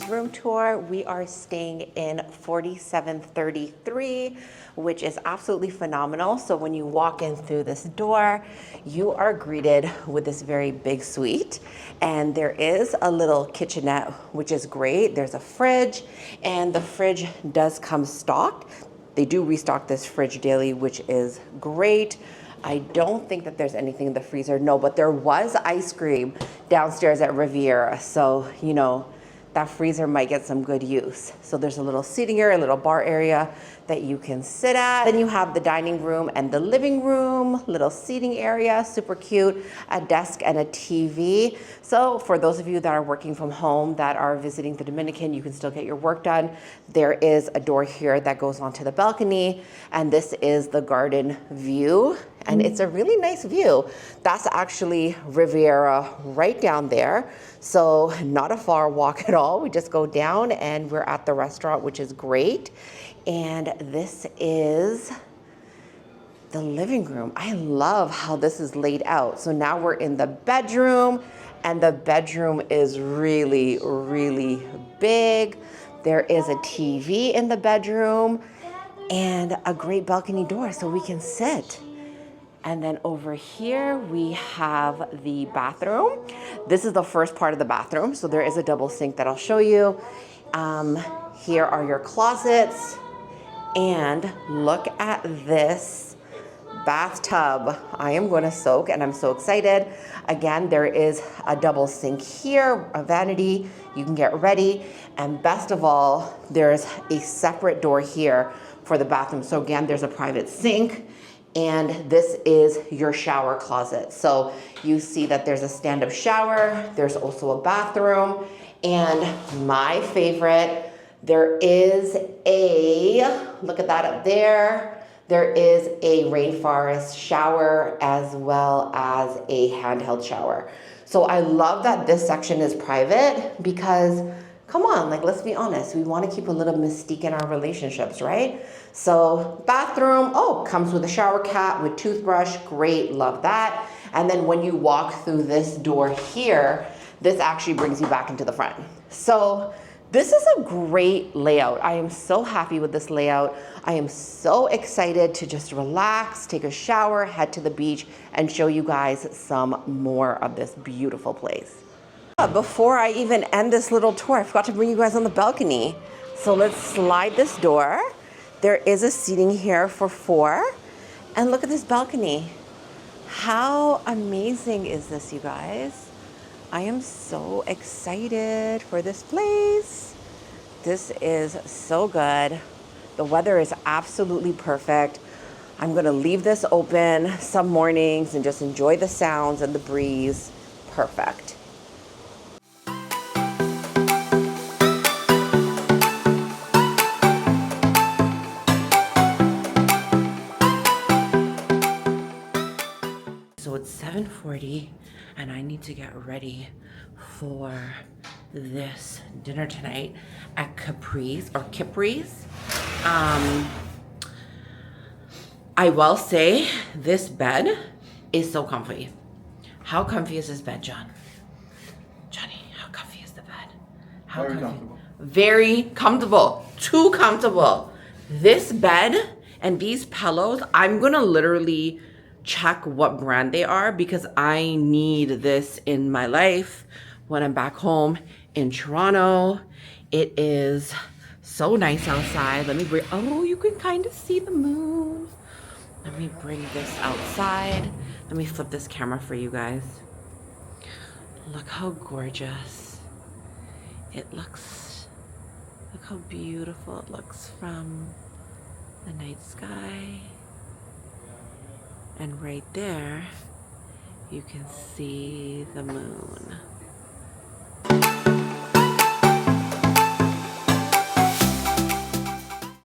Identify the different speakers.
Speaker 1: today's room tour. We are staying in 4733, which is absolutely phenomenal. So when you walk in through this door, you are greeted with this very big suite. And there is a little kitchenette, which is great. There's a fridge, and the fridge does come stocked. They do restock this fridge daily, which is great. I don't think that there's anything in the freezer, no, but there was ice cream downstairs at Riviera. So, you know, that freezer might get some good use. So there's a little seating area, a little bar area that you can sit at. Then you have the dining room and the living room, little seating area, super cute, a desk and a TV. So for those of you that are working from home that are visiting the Dominican, you can still get your work done. There is a door here that goes onto the balcony, and this is the garden view. And it's a really nice view. That's actually Riviera right down there. So not a far walk at all. We just go down and we're at the restaurant, which is great. And this is the living room. I love how this is laid out. So now we're in the bedroom, and the bedroom is really, really big. There is a TV in the bedroom and a great balcony door so we can sit. And then over here, we have the bathroom. This is the first part of the bathroom. So there is a double sink that I'll show you. Here are your closets. And look at this bathtub. I am going to soak, and I'm so excited. Again, there is a double sink here, a vanity. You can get ready. And best of all, there's a separate door here for the bathroom. So again, there's a private sink. And this is your shower closet. So you see that there's a stand-up shower. There's also a bathroom. And my favorite, there is a, look at that up there. There is a rainforest shower as well as a handheld shower. So I love that this section is private because, come on, like, let's be honest. We want to keep a little mystique in our relationships, right? So bathroom, oh, comes with a shower cap with toothbrush. Great, love that. And then when you walk through this door here, this actually brings you back into the front. So this is a great layout. I am so happy with this layout. I am so excited to just relax, take a shower, head to the beach, and show you guys some more of this beautiful place. Before I even end this little tour, I forgot to bring you guys on the balcony. So let's slide this door. There is a seating here for 4. And look at this balcony. How amazing is this, you guys? I am so excited for this place. This is so good. The weather is absolutely perfect. I'm gonna leave this open some mornings and just enjoy the sounds and the breeze. Perfect. So it's 7:40 and I need to get ready for this dinner tonight at Capri's. I will say this bed is so comfy. How comfy is this bed, John? Johnny, how comfy is the bed? How
Speaker 2: Very
Speaker 1: comfy?
Speaker 2: comfortable.
Speaker 1: Very comfortable. Too comfortable. This bed and these pillows, I'm gonna literally check what brand they are because I need this in my life when I'm back home in Toronto. It is so nice outside. Let me bring, oh, you can kind of see the moon. Let me bring this outside. Let me flip this camera for you guys. Look how gorgeous it looks. Look how beautiful it looks from the night sky. And right there, you can see the moon.